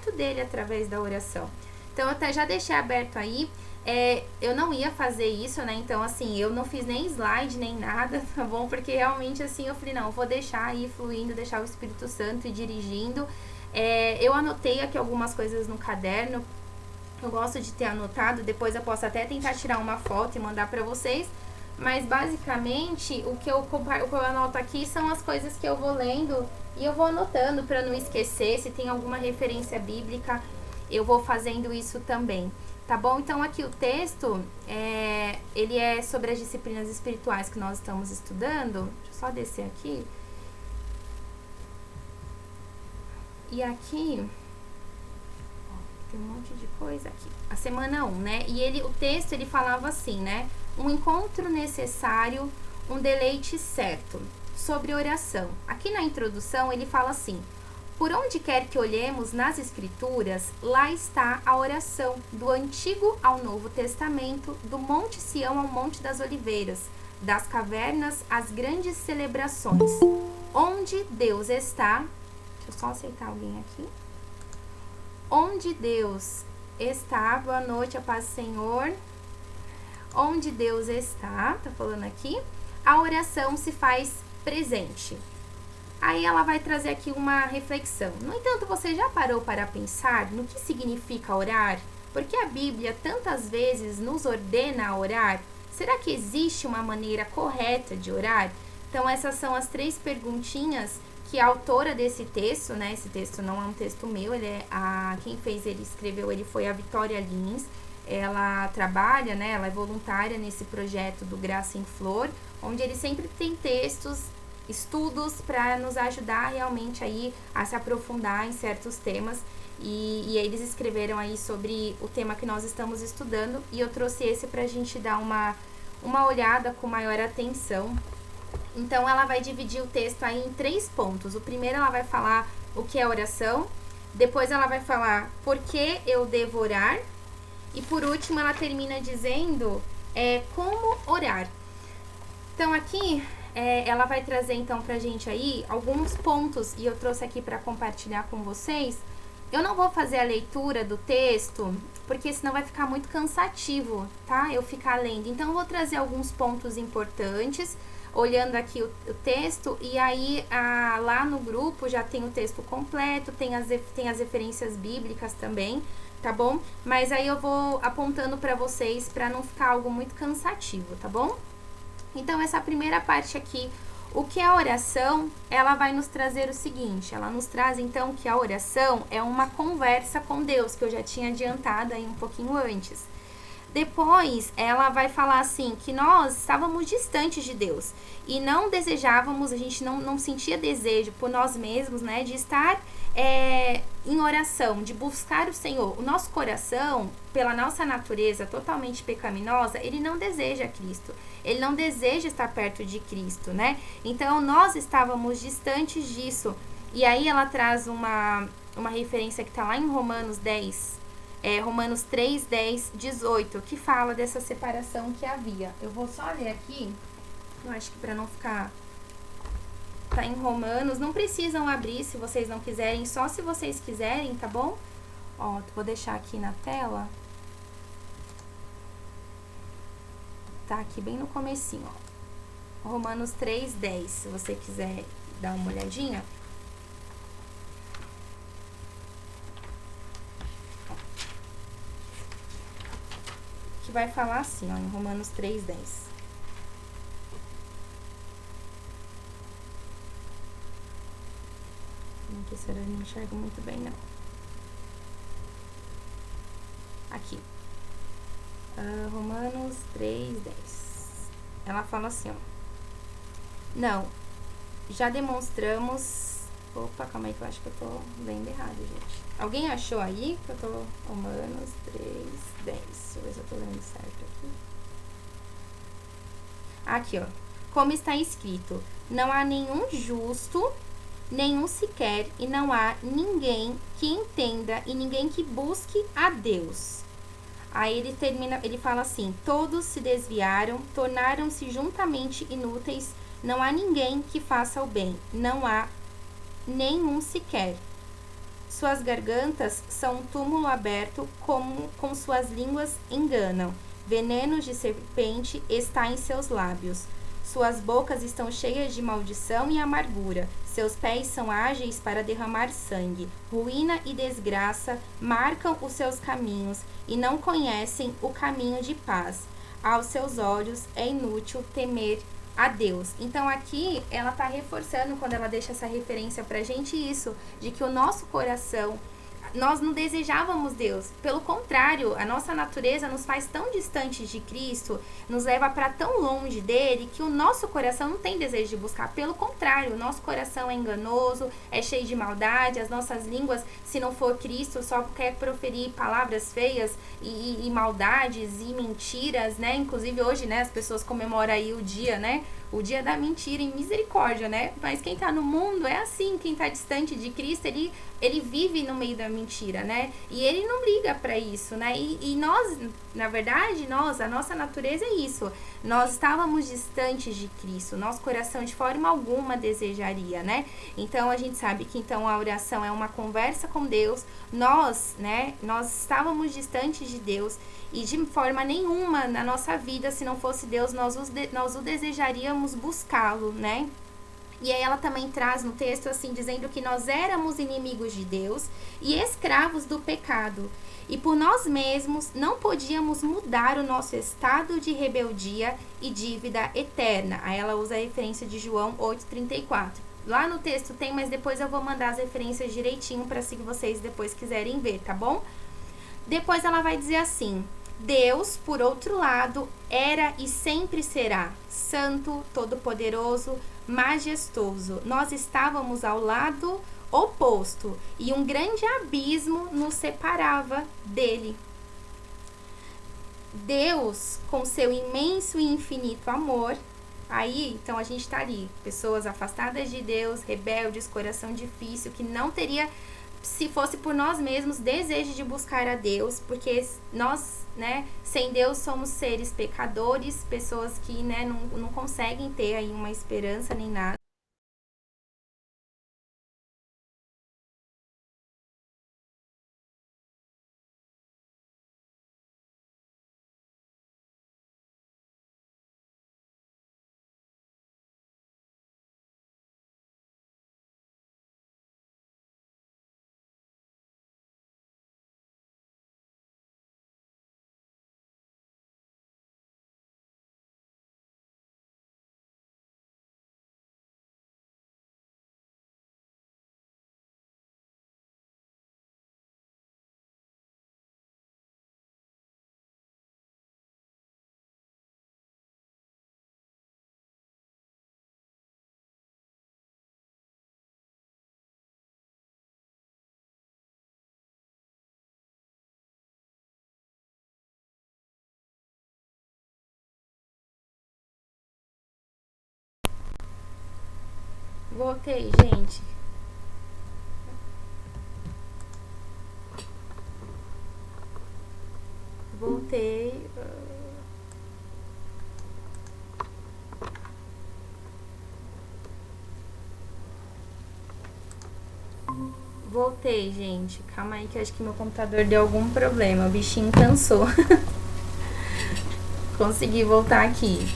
muito dele através da oração. Então, eu até já deixei aberto aí. Eu não ia fazer isso, né? Então, assim, eu não fiz nem slide, nem nada, tá bom? Porque realmente, assim, eu falei, não, eu vou deixar aí fluindo, deixar o Espírito Santo ir dirigindo. Eu anotei aqui algumas coisas no caderno. Eu gosto de ter anotado, depois eu posso até tentar tirar uma foto e mandar pra vocês. Mas, basicamente, o que eu anoto aqui são as coisas que eu vou lendo e eu vou anotando pra não esquecer. Se tem alguma referência bíblica, eu vou fazendo isso também. Tá bom? Então, aqui o texto, ele é sobre as disciplinas espirituais que nós estamos estudando. Deixa eu só descer aqui. E aqui, ó, tem um monte de coisa aqui. A semana 1, né? E o texto, ele falava assim, né? Um encontro necessário, um deleite certo. Sobre oração. Aqui na introdução, ele fala assim: por onde quer que olhemos nas Escrituras, lá está a oração, do Antigo ao Novo Testamento, do Monte Sião ao Monte das Oliveiras, das cavernas às grandes celebrações. Onde Deus está... Deixa eu só aceitar alguém aqui. Onde Deus está... Boa noite, a paz do Senhor. Onde Deus está, tá falando aqui, a oração se faz presente. Aí ela vai trazer aqui uma reflexão. No entanto, você já parou para pensar no que significa orar? Porque a Bíblia tantas vezes nos ordena a orar. Será que existe uma maneira correta de orar? Então, essas são as 3 perguntinhas que a autora desse texto, né? Esse texto não é um texto meu, quem escreveu ele foi a Vitória Lins. Ela trabalha, né? Ela é voluntária nesse projeto do Graça em Flor, onde ele sempre tem estudos para nos ajudar realmente aí a se aprofundar em certos temas e eles escreveram aí sobre o tema que nós estamos estudando e eu trouxe esse para a gente dar uma olhada com maior atenção. Então ela vai dividir o texto aí em 3 pontos. O primeiro ela vai falar o que é oração, depois ela vai falar por que eu devo orar e por último ela termina dizendo como orar. Então aqui ela vai trazer então pra gente aí alguns pontos e eu trouxe aqui para compartilhar com vocês. Eu não vou fazer a leitura do texto, porque senão vai ficar muito cansativo, tá? Eu ficar lendo. Então eu vou trazer alguns pontos importantes, olhando aqui o texto, e aí lá no grupo já tem o texto completo, tem as referências bíblicas também, tá bom? Mas aí eu vou apontando para vocês para não ficar algo muito cansativo, tá bom? Então, essa primeira parte aqui, o que é a oração, ela vai nos trazer o seguinte, ela nos traz então que a oração é uma conversa com Deus, que eu já tinha adiantado aí um pouquinho antes. Depois, ela vai falar assim, que nós estávamos distantes de Deus e não desejávamos, a gente não sentia desejo por nós mesmos, né, de estar em oração, de buscar o Senhor. O nosso coração, pela nossa natureza totalmente pecaminosa, ele não deseja Cristo, ele não deseja estar perto de Cristo, né? Então, nós estávamos distantes disso. E aí ela traz uma referência que está lá em Romanos 10, Romanos 3, 10, 18, que fala dessa separação que havia. Eu vou só ler aqui, eu acho que para não ficar... Tá em Romanos, não precisam abrir se vocês não quiserem, só se vocês quiserem, tá bom? Ó, vou deixar aqui na tela. Tá aqui bem no comecinho, ó. Romanos 3, 10, se você quiser dar uma olhadinha. Que vai falar assim, ó, em Romanos 3, 10. Aqui será que eu não enxergo muito bem, não. Aqui. Romanos 3, 10. Ela fala assim, ó. Não, já demonstramos... Opa, calma aí que eu acho que eu tô lendo errado, gente. Alguém achou aí que eu tô... Romanos 3, 10. Deixa eu ver se eu tô lendo certo aqui. Aqui, ó. Como está escrito, não há nenhum justo, nenhum sequer, e não há ninguém que entenda e ninguém que busque a Deus. Aí ele fala assim, todos se desviaram, tornaram-se juntamente inúteis, não há ninguém que faça o bem, não há nenhum sequer. Suas gargantas são um túmulo aberto, como com suas línguas enganam. Veneno de serpente está em seus lábios. Suas bocas estão cheias de maldição e amargura. Seus pés são ágeis para derramar sangue. Ruína e desgraça marcam os seus caminhos e não conhecem o caminho de paz. Aos seus olhos é inútil temer a Deus. Então aqui ela está reforçando, quando ela deixa essa referência pra gente, isso, de que o nosso coração, nós não desejávamos Deus. Pelo contrário, a nossa natureza nos faz tão distantes de Cristo, nos leva para tão longe dele, que o nosso coração não tem desejo de buscar. Pelo contrário, o nosso coração é enganoso, é cheio de maldade, as nossas línguas, se não for Cristo, só quer proferir palavras feias e maldades e mentiras, né? Inclusive hoje, né, as pessoas comemoram aí o dia, né? O dia da mentira e misericórdia, né? Mas quem tá no mundo é assim, quem tá distante de Cristo, ele vive no meio da mentira, né? E ele não liga para isso, né? E nós, na verdade, a nossa natureza é isso. Nós estávamos distantes de Cristo, nosso coração de forma alguma desejaria, né? Então a gente sabe que então a oração é uma conversa com Deus. Nós estávamos distantes de Deus e de forma nenhuma na nossa vida, se não fosse Deus, nós o desejaríamos buscá-lo, né? E aí ela também traz no texto assim, dizendo que nós éramos inimigos de Deus e escravos do pecado. E por nós mesmos não podíamos mudar o nosso estado de rebeldia e dívida eterna. Aí ela usa a referência de João 8,34. Lá no texto tem, mas depois eu vou mandar as referências direitinho para se vocês depois quiserem ver, tá bom? Depois ela vai dizer assim: Deus, por outro lado, era e sempre será santo, todo-poderoso, majestoso. Nós estávamos ao lado oposto e um grande abismo nos separava dele. Deus, com seu imenso e infinito amor, aí, então a gente tá ali, pessoas afastadas de Deus, rebeldes, coração difícil, que não teria, se fosse por nós mesmos, desejo de buscar a Deus, porque nós, né, sem Deus somos seres pecadores, pessoas que, né, não conseguem ter aí uma esperança nem nada. Voltei, gente. Voltei. Voltei, gente. Calma aí que eu acho que meu computador deu algum problema. O bichinho cansou. Consegui voltar aqui.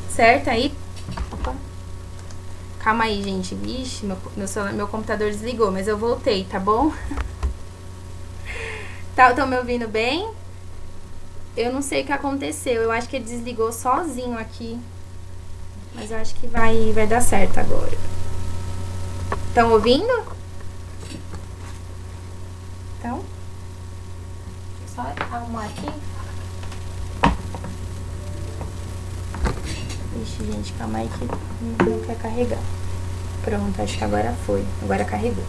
Certo aí? Opa. Calma aí, gente. Vixe, meu computador desligou, mas eu voltei, tá bom? Estão me ouvindo bem? Eu não sei o que aconteceu. Eu acho que ele desligou sozinho aqui. Mas eu acho que vai dar certo agora. Estão ouvindo? Então, só arrumar aqui. Ixi, gente, calma aí que não quer carregar. Pronto, acho que agora foi. Agora carregou.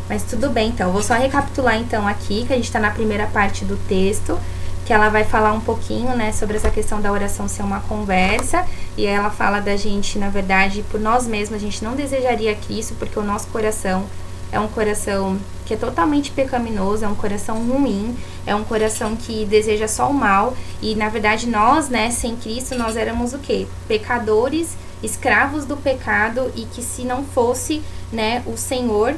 Mas tudo bem, então. Eu vou só recapitular, então, aqui, que a gente tá na primeira parte do texto, que ela vai falar um pouquinho, né, sobre essa questão da oração ser uma conversa, e ela fala da gente, na verdade, por nós mesmos, a gente não desejaria Cristo, porque o nosso coração é um coração que é totalmente pecaminoso, é um coração ruim, é um coração que deseja só o mal, e na verdade nós, né, sem Cristo, nós éramos o quê? Pecadores, escravos do pecado, e que se não fosse, né, o Senhor,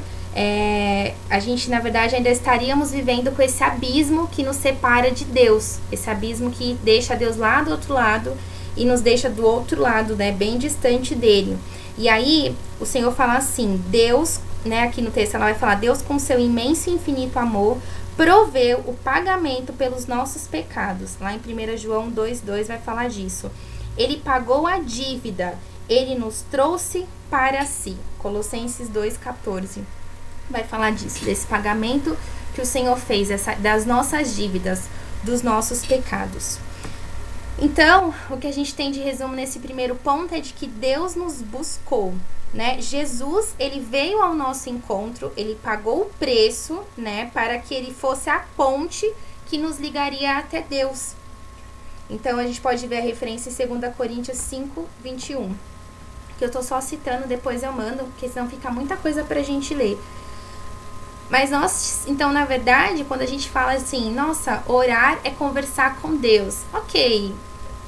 a gente, na verdade, ainda estaríamos vivendo com esse abismo que nos separa de Deus. Esse abismo que deixa Deus lá do outro lado e nos deixa do outro lado, né, bem distante dele. E aí, o Senhor fala assim, Deus, né, aqui no texto ela vai falar, Deus com seu imenso e infinito amor proveu o pagamento pelos nossos pecados. Lá em 1 João 2,2 vai falar disso. Ele pagou a dívida, ele nos trouxe para si. Colossenses 2,14 vai falar disso, desse pagamento que o Senhor fez, das nossas dívidas, dos nossos pecados. Então, o que a gente tem de resumo nesse primeiro ponto é de que Deus nos buscou, né? Jesus, ele veio ao nosso encontro, ele pagou o preço, né, para que ele fosse a ponte que nos ligaria até Deus. Então, a gente pode ver a referência em 2 Coríntios 5:21, que eu tô só citando, depois eu mando, porque senão fica muita coisa pra gente ler. Mas nós, então, na verdade, quando a gente fala assim, nossa, orar é conversar com Deus, ok,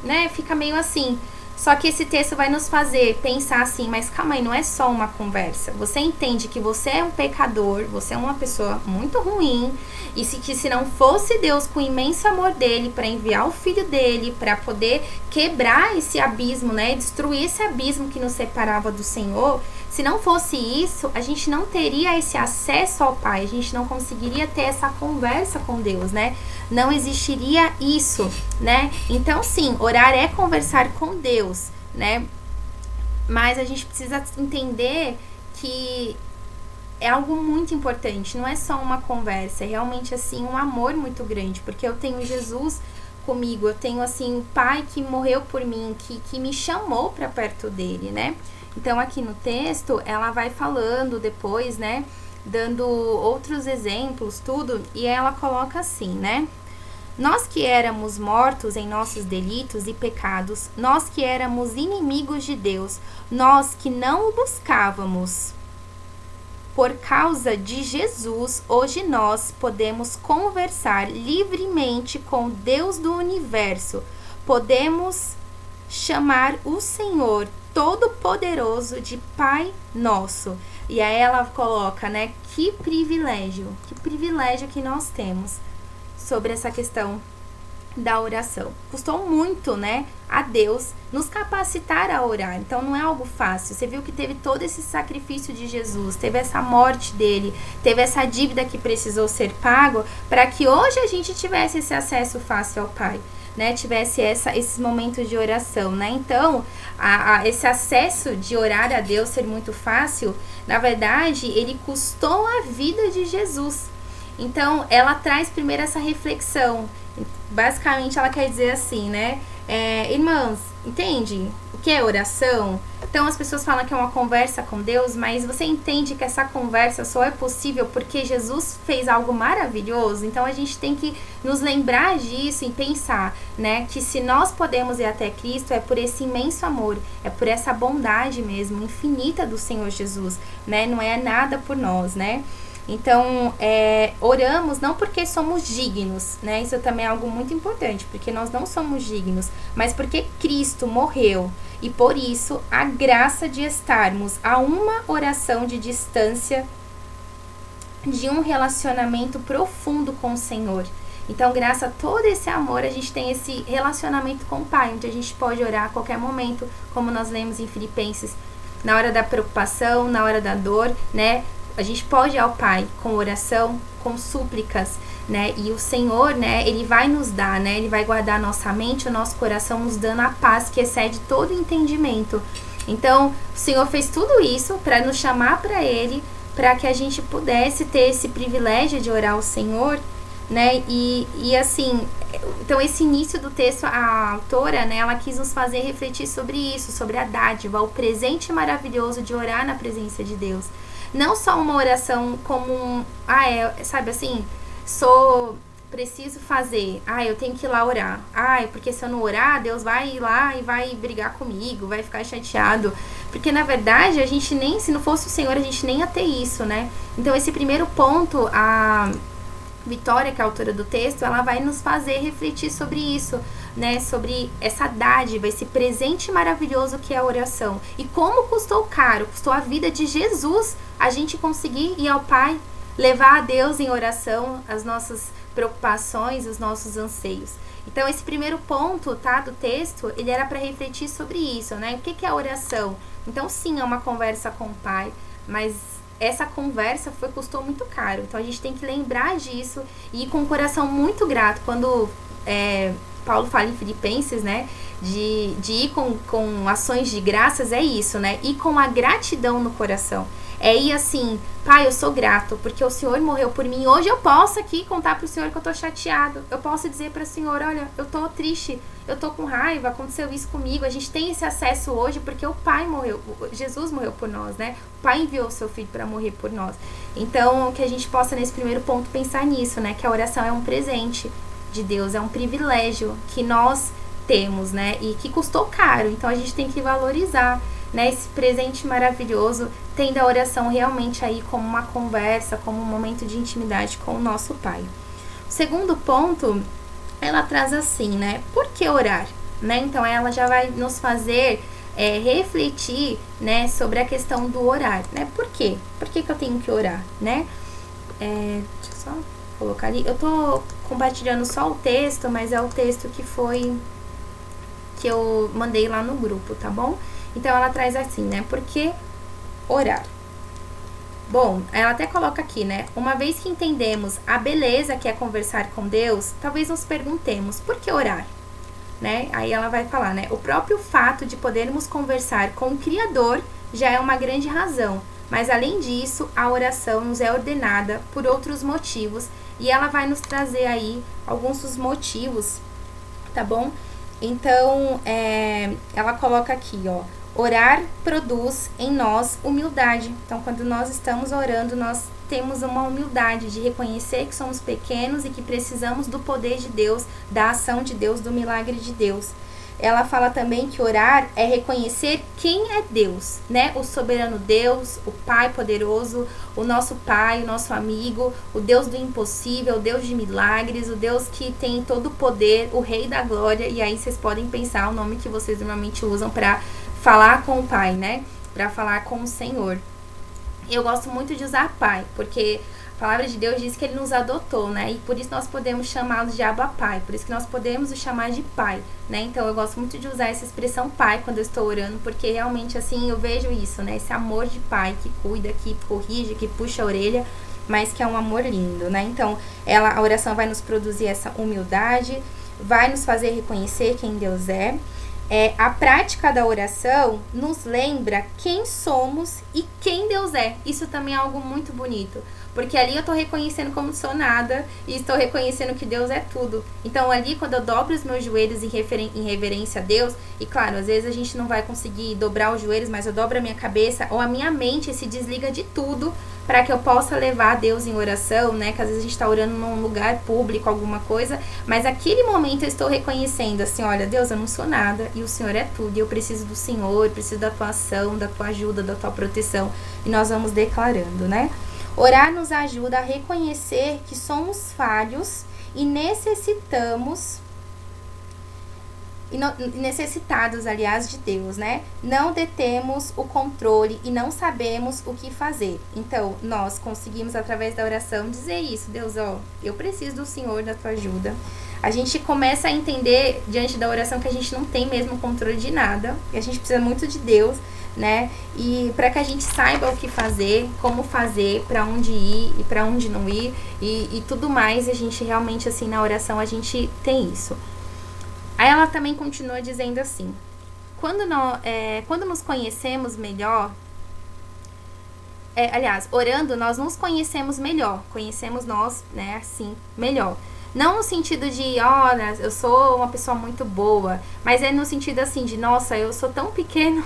né, fica meio assim. Só que esse texto vai nos fazer pensar assim, mas calma aí, não é só uma conversa. Você entende que você é um pecador, você é uma pessoa muito ruim, e que se não fosse Deus com o imenso amor dele para enviar o filho dele, para poder quebrar esse abismo, né, destruir esse abismo que nos separava do Senhor, se não fosse isso, a gente não teria esse acesso ao Pai, a gente não conseguiria ter essa conversa com Deus, né? Não existiria isso, né? Então, sim, orar é conversar com Deus, né? Mas a gente precisa entender que é algo muito importante, não é só uma conversa, é realmente, assim, um amor muito grande, porque eu tenho Jesus comigo, eu tenho, assim, o Pai que morreu por mim, que me chamou para perto dele, né? Então, aqui no texto, ela vai falando depois, né, dando outros exemplos, tudo, e ela coloca assim, né? Nós que éramos mortos em nossos delitos e pecados, nós que éramos inimigos de Deus, nós que não o buscávamos. Por causa de Jesus, hoje nós podemos conversar livremente com Deus do universo. Podemos chamar o Senhor Todo-Poderoso de Pai Nosso. E aí ela coloca, né, que privilégio que nós temos sobre essa questão da oração. Custou muito, né, a Deus nos capacitar a orar. Então não é algo fácil. Você viu que teve todo esse sacrifício de Jesus, teve essa morte dele, teve essa dívida que precisou ser pago para que hoje a gente tivesse esse acesso fácil ao Pai, né, tivesse esses momentos de oração, né? Então, esse acesso de orar a Deus ser muito fácil, na verdade, ele custou a vida de Jesus. Então, ela traz primeiro essa reflexão. Basicamente, ela quer dizer assim, né? Irmãs, entende o que é oração? Então, as pessoas falam que é uma conversa com Deus, mas você entende que essa conversa só é possível porque Jesus fez algo maravilhoso? Então, a gente tem que nos lembrar disso e pensar, né? Que se nós podemos ir até Cristo, é por esse imenso amor, é por essa bondade mesmo, infinita do Senhor Jesus, né? Não é nada por nós, né? Então, oramos não porque somos dignos, né? Isso também é algo muito importante, porque nós não somos dignos, mas porque Cristo morreu. E por isso, a graça de estarmos a uma oração de distância de um relacionamento profundo com o Senhor. Então, graças a todo esse amor, a gente tem esse relacionamento com o Pai, onde a gente pode orar a qualquer momento, como nós lemos em Filipenses, na hora da preocupação, na hora da dor, né? A gente pode ir ao Pai com oração, com súplicas, né? E o Senhor, né, ele vai nos dar, né? Ele vai guardar a nossa mente, o nosso coração, nos dando a paz que excede todo entendimento. Então, o Senhor fez tudo isso para nos chamar para Ele, para que a gente pudesse ter esse privilégio de orar ao Senhor, né? E assim, então esse início do texto, a autora, né, ela quis nos fazer refletir sobre isso, sobre a dádiva, o presente maravilhoso de orar na presença de Deus. Não só uma oração como sabe assim, preciso fazer, eu tenho que ir lá orar, porque se eu não orar, Deus vai ir lá e vai brigar comigo, vai ficar chateado, porque na verdade a gente nem, se não fosse o Senhor, a gente nem ia ter isso, né? Então esse primeiro ponto, a Vitória, que é a autora do texto, ela vai nos fazer refletir sobre isso, né, sobre essa dádiva, esse presente maravilhoso que é a oração. E como custou caro, custou a vida de Jesus a gente conseguir ir ao Pai, levar a Deus em oração as nossas preocupações, os nossos anseios. Então, esse primeiro ponto, tá, do texto, ele era para refletir sobre isso, né? O que é a oração? Então, sim, é uma conversa com o Pai, mas essa conversa custou muito caro. Então, a gente tem que lembrar disso e ir com o coração muito grato. Quando Paulo fala em Filipenses, né, de ir com ações de graças, é isso, né? Ir com a gratidão no coração. É ir assim, Pai, eu sou grato, porque o Senhor morreu por mim. Hoje eu posso aqui contar pro Senhor que eu tô chateado. Eu posso dizer para o Senhor, olha, eu tô triste, eu tô com raiva, aconteceu isso comigo. A gente tem esse acesso hoje porque o Pai morreu, Jesus morreu por nós, né? O Pai enviou o seu Filho para morrer por nós. Então, que a gente possa, nesse primeiro ponto, pensar nisso, né? Que a oração é um presente de Deus, é um privilégio que nós temos, né? E que custou caro. Então, a gente tem que valorizar, né, esse presente maravilhoso, tendo a oração realmente aí como uma conversa, como um momento de intimidade com o nosso Pai. O segundo ponto, ela traz assim, né, por que orar? Né? Então, ela já vai nos fazer refletir, né, sobre a questão do orar, né? Por quê? Por que eu tenho que orar, né? Deixa eu só colocar ali. Eu tô compartilhando só o texto, mas é o texto que eu mandei lá no grupo, tá bom? Então, ela traz assim, né? Por que orar? Bom, ela até coloca aqui, né? Uma vez que entendemos a beleza que é conversar com Deus, talvez nos perguntemos, por que orar? Né? Aí ela vai falar, né? O próprio fato de podermos conversar com o Criador já é uma grande razão. Mas, além disso, a oração nos é ordenada por outros motivos. E ela vai nos trazer aí alguns dos motivos, tá bom? Então, ela coloca aqui, ó. Orar produz em nós humildade. Então, quando nós estamos orando, nós temos uma humildade de reconhecer que somos pequenos e que precisamos do poder de Deus, da ação de Deus, do milagre de Deus. Ela fala também que orar é reconhecer quem é Deus, né? O soberano Deus, o Pai poderoso, o nosso Pai, o nosso amigo, o Deus do impossível, o Deus de milagres, o Deus que tem todo o poder, o Rei da Glória. E aí vocês podem pensar o nome que vocês normalmente usam para falar com o Pai, né? Para falar com o Senhor. Eu gosto muito de usar Pai, porque a palavra de Deus diz que Ele nos adotou, né? E por isso nós podemos chamá-lo de Abba Pai. Por isso que nós podemos o chamar de Pai, né? Então eu gosto muito de usar essa expressão Pai quando eu estou orando, porque realmente assim eu vejo isso, né? Esse amor de Pai que cuida, que corrige, que puxa a orelha, mas que é um amor lindo, né? Então a oração vai nos produzir essa humildade, vai nos fazer reconhecer quem Deus é. A prática da oração nos lembra quem somos e quem Deus é. Isso também é algo muito bonito, porque ali eu estou reconhecendo como sou nada e estou reconhecendo que Deus é tudo. Então ali quando eu dobro os meus joelhos em reverência a Deus, e claro, às vezes a gente não vai conseguir dobrar os joelhos, mas eu dobro a minha cabeça ou a minha mente se desliga de tudo para que eu possa levar a Deus em oração, né? Que às vezes a gente está orando num lugar público, alguma coisa, mas naquele momento eu estou reconhecendo assim, olha, Deus, eu não sou nada e o Senhor é tudo, e eu preciso do Senhor, preciso da tua ação, da tua ajuda, da tua proteção, e nós vamos declarando, né? Orar nos ajuda a reconhecer que somos falhos e necessitados, aliás, de Deus, né? Não detemos o controle e não sabemos o que fazer. Então, nós conseguimos, através da oração, dizer isso. Deus, ó, eu preciso do Senhor, da tua ajuda. A gente começa a entender, diante da oração, que a gente não tem mesmo controle de nada. E a gente precisa muito de Deus, né? E para que a gente saiba o que fazer, como fazer, para onde ir e para onde não ir. E tudo mais, a gente realmente, assim, na oração, a gente tem isso. Aí ela também continua dizendo assim, quando nos conhecemos melhor, orando, nós nos conhecemos melhor, conhecemos nós, né, assim, melhor. Não no sentido de, olha, eu sou uma pessoa muito boa, mas é no sentido assim de, nossa, eu sou tão pequeno,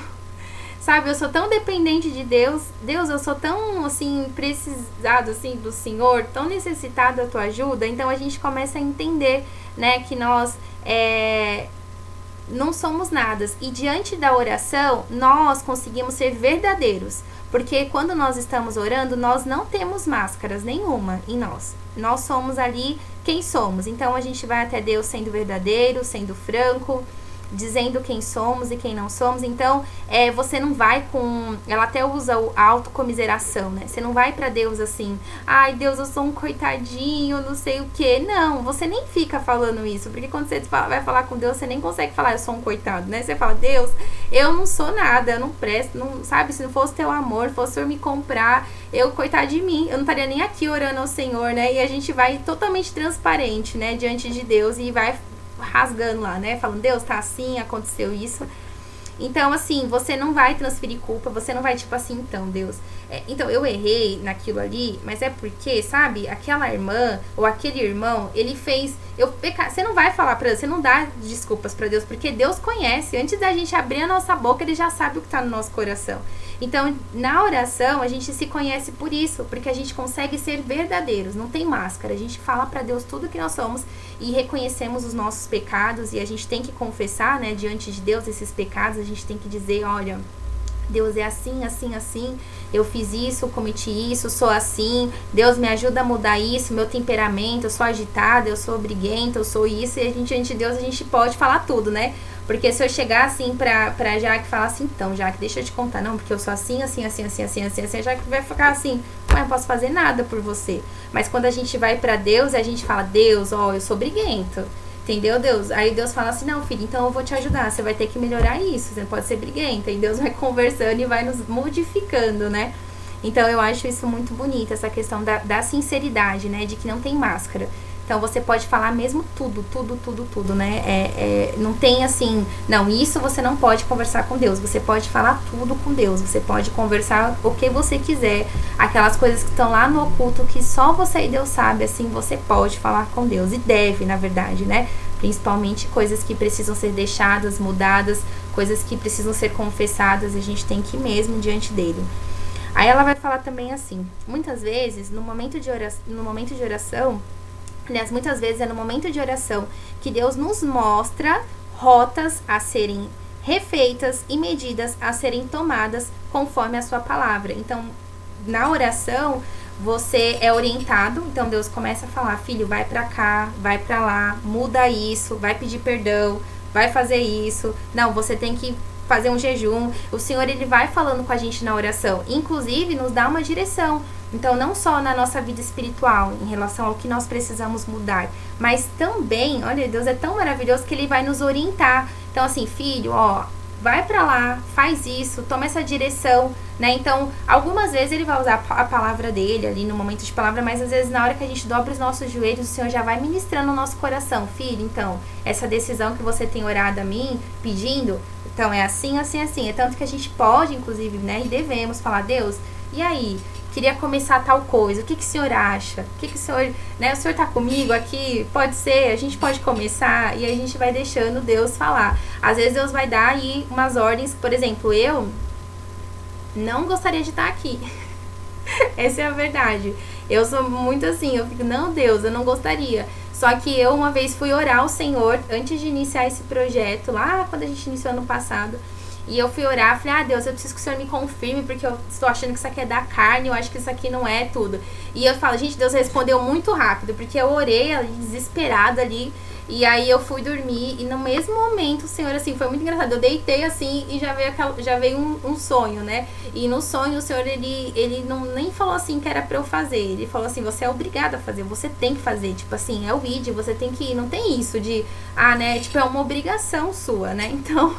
sabe, eu sou tão dependente de Deus, Deus, eu sou tão, assim, precisado, assim, do Senhor, tão necessitado da tua ajuda. Então a gente começa a entender, né, que nós não somos nada. E diante da oração, nós conseguimos ser verdadeiros. Porque quando nós estamos orando, nós não temos máscaras nenhuma em nós. Nós somos ali quem somos. Então a gente vai até Deus sendo verdadeiro, sendo franco, dizendo quem somos e quem não somos. Então, você não vai com... Ela até usa a autocomiseração, né? Você não vai pra Deus assim, ai, Deus, eu sou um coitadinho, não sei o quê. Não, você nem fica falando isso, porque quando você vai falar com Deus, você nem consegue falar, eu sou um coitado, né? Você fala, Deus, eu não sou nada, eu não presto, não, sabe? Se não fosse teu amor, fosse o Senhor me comprar, eu, coitado de mim, eu não estaria nem aqui orando ao Senhor, né? E a gente vai totalmente transparente, né? Diante de Deus e vai rasgando lá, né? Falando, Deus, tá assim, aconteceu isso. Então, assim, você não vai transferir culpa, você não vai, tipo assim, então, Deus, então, eu errei naquilo ali, mas é porque, sabe, aquela irmã ou aquele irmão, ele fez, você não vai falar pra Deus, você não dá desculpas pra Deus, porque Deus conhece, antes da gente abrir a nossa boca, ele já sabe o que tá no nosso coração. Então, na oração, a gente se conhece por isso, porque a gente consegue ser verdadeiros, não tem máscara, a gente fala pra Deus tudo que nós somos e reconhecemos os nossos pecados, e a gente tem que confessar, né, diante de Deus esses pecados, a gente tem que dizer, olha, Deus, é assim, assim, assim, eu fiz isso, cometi isso, sou assim, Deus me ajuda a mudar isso, meu temperamento, eu sou agitada, eu sou briguenta, eu sou isso, e a gente, diante de Deus, a gente pode falar tudo, né? Porque se eu chegar assim pra Jaque e falar assim, então, Jaque, deixa eu te contar, não, porque eu sou assim, assim, assim, assim, assim, assim, assim, a Jaque vai ficar assim, ué, eu não posso fazer nada por você. Mas quando a gente vai pra Deus, a gente fala, Deus, ó, eu sou briguento. Entendeu, Deus? Aí Deus fala assim, não, filho, então eu vou te ajudar, você vai ter que melhorar isso, você não pode ser briguenta. E Deus vai conversando e vai nos modificando, né? Então eu acho isso muito bonito, essa questão da sinceridade, né? De que não tem máscara. Então você pode falar mesmo tudo, né? Não tem assim, não, isso você não pode conversar com Deus. Você pode falar tudo com Deus. Você pode conversar o que você quiser. Aquelas coisas que estão lá no oculto que só você e Deus sabe, assim, você pode falar com Deus. E deve, na verdade, né? Principalmente coisas que precisam ser deixadas, mudadas, coisas que precisam ser confessadas. A gente tem que ir mesmo diante dele. Aí ela vai falar também assim, muitas vezes, no momento de oração, aliás, muitas vezes é no momento de oração que Deus nos mostra rotas a serem refeitas e medidas a serem tomadas conforme a sua palavra. Então, na oração, você é orientado, então Deus começa a falar, filho, vai pra cá, vai pra lá, muda isso, vai pedir perdão, vai fazer isso. Não, você tem que fazer um jejum. O Senhor, ele vai falando com a gente na oração, inclusive nos dá uma direção. Então, não só na nossa vida espiritual, em relação ao que nós precisamos mudar, mas também, olha, Deus é tão maravilhoso que ele vai nos orientar. Então, assim, filho, ó, vai pra lá, faz isso, toma essa direção, né? Então, algumas vezes ele vai usar a palavra dele ali no momento de palavra, mas às vezes na hora que a gente dobra os nossos joelhos, o Senhor já vai ministrando no nosso coração. Filho, então, essa decisão que você tem orado a mim, pedindo, então é assim, assim, assim. É tanto que a gente pode, inclusive, né, e devemos falar, Deus, e aí? Queria começar tal coisa, o que o senhor acha? O que o senhor, né, o senhor tá comigo aqui? Pode ser, a gente pode começar, e a gente vai deixando Deus falar. Às vezes Deus vai dar aí umas ordens, por exemplo, eu não gostaria de estar aqui. Essa é a verdade. Eu sou muito assim, eu fico, não, Deus, eu não gostaria. Só que eu uma vez fui orar ao Senhor, antes de iniciar esse projeto, lá quando a gente iniciou ano passado, e eu fui orar, falei, Deus, eu preciso que o Senhor me confirme, porque eu estou achando que isso aqui é da carne, eu acho que isso aqui não é tudo. E eu falo, gente, Deus respondeu muito rápido, porque eu orei ali, desesperada ali, e aí eu fui dormir, e no mesmo momento o Senhor, assim, foi muito engraçado, eu deitei assim, e já veio um sonho, né? E no sonho o Senhor, ele não nem falou assim que era pra eu fazer, ele falou assim, você é obrigada a fazer, você tem que fazer, tipo assim, é o ID, você tem que ir, não tem isso de, né, tipo, é uma obrigação sua, né? Então...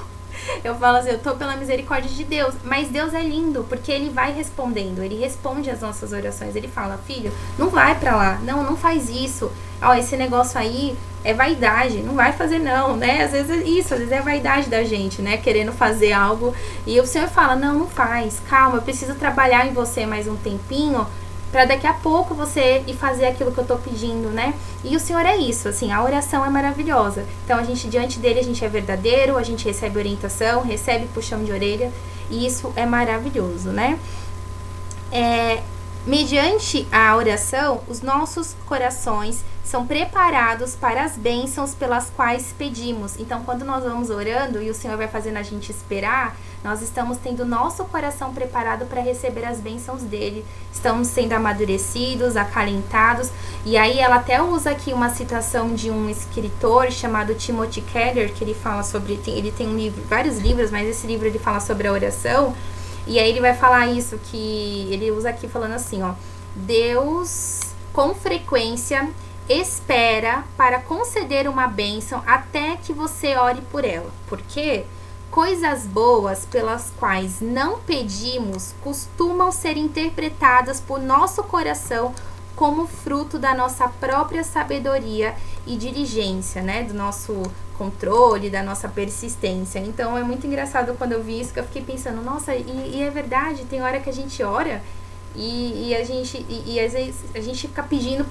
eu falo assim, eu tô pela misericórdia de Deus. Mas Deus é lindo, porque ele vai respondendo. Ele responde as nossas orações. Ele fala, filho, não vai pra lá. Não faz isso. Ó, esse negócio aí é vaidade. Não vai fazer não, né? Às vezes é isso, às vezes é vaidade da gente, né? Querendo fazer algo. E o Senhor fala, não faz. Calma, eu preciso trabalhar em você mais um tempinho, pra daqui a pouco você ir fazer aquilo que eu tô pedindo, né? E o Senhor é isso, assim, a oração é maravilhosa. Então, a gente, diante dele, a gente é verdadeiro, a gente recebe orientação, recebe puxão de orelha, e isso é maravilhoso, né? Mediante a oração, os nossos corações são preparados para as bênçãos pelas quais pedimos. Então, quando nós vamos orando e o Senhor vai fazendo a gente esperar, nós estamos tendo nosso coração preparado para receber as bênçãos dele. Estamos sendo amadurecidos, acalentados. E aí ela até usa aqui uma citação de um escritor chamado Timothy Keller, que ele fala sobre... Ele tem um livro, vários livros, mas esse livro ele fala sobre a oração. E aí ele vai falar isso, que ele usa aqui falando assim, ó. Deus, com frequência, espera para conceder uma bênção até que você ore por ela. Por quê? Coisas boas pelas quais não pedimos costumam ser interpretadas por nosso coração como fruto da nossa própria sabedoria e diligência, né? Do nosso controle, da nossa persistência. Então é muito engraçado quando eu vi isso, que eu fiquei pensando, nossa, e é verdade, tem hora que a gente ora e às vezes a gente fica pedindo.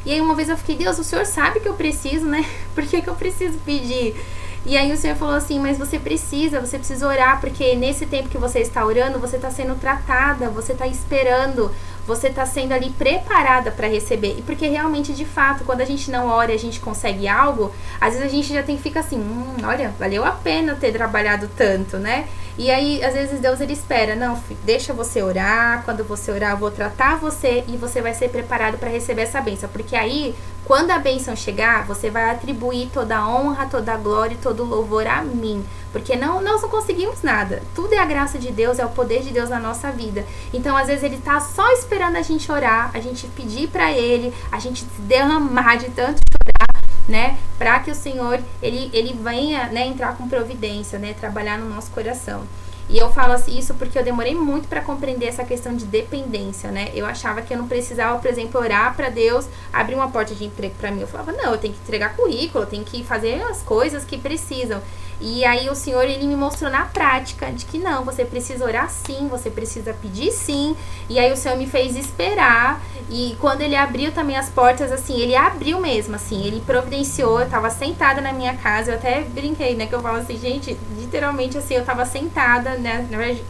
E aí uma vez eu fiquei, Deus, o Senhor sabe que eu preciso, né? Por que eu preciso pedir? E aí o Senhor falou assim, mas você precisa orar, porque nesse tempo que você está orando, você está sendo tratada, você está esperando, você está sendo ali preparada para receber. E porque realmente, de fato, quando a gente não ora e a gente consegue algo, às vezes a gente já fica assim, olha, valeu a pena ter trabalhado tanto, né? E aí, às vezes, Deus, ele espera, não, filho, deixa você orar, quando você orar, eu vou tratar você e você vai ser preparado para receber essa bênção. Porque aí, quando a bênção chegar, você vai atribuir toda a honra, toda a glória e todo o louvor a mim. Porque nós não conseguimos nada. Tudo é a graça de Deus, é o poder de Deus na nossa vida. Então, às vezes, ele tá só esperando a gente orar, a gente pedir para ele, a gente se derramar de tanto chorar, né? Para que o Senhor, ele venha, né, entrar com providência, né? Trabalhar no nosso coração. E eu falo assim, isso porque eu demorei muito para compreender essa questão de dependência, né? Eu achava que eu não precisava, por exemplo, orar para Deus abrir uma porta de emprego para mim. Eu falava, não, eu tenho que entregar currículo, eu tenho que fazer as coisas que precisam. E aí o Senhor, ele me mostrou na prática de que não, você precisa orar sim, você precisa pedir sim. E aí o Senhor me fez esperar. E quando ele abriu também as portas, assim, ele abriu mesmo, assim, ele providenciou. Eu tava sentada na minha casa, eu até brinquei, né, que eu falo assim, gente, literalmente assim, eu tava sentada, né, na verdade,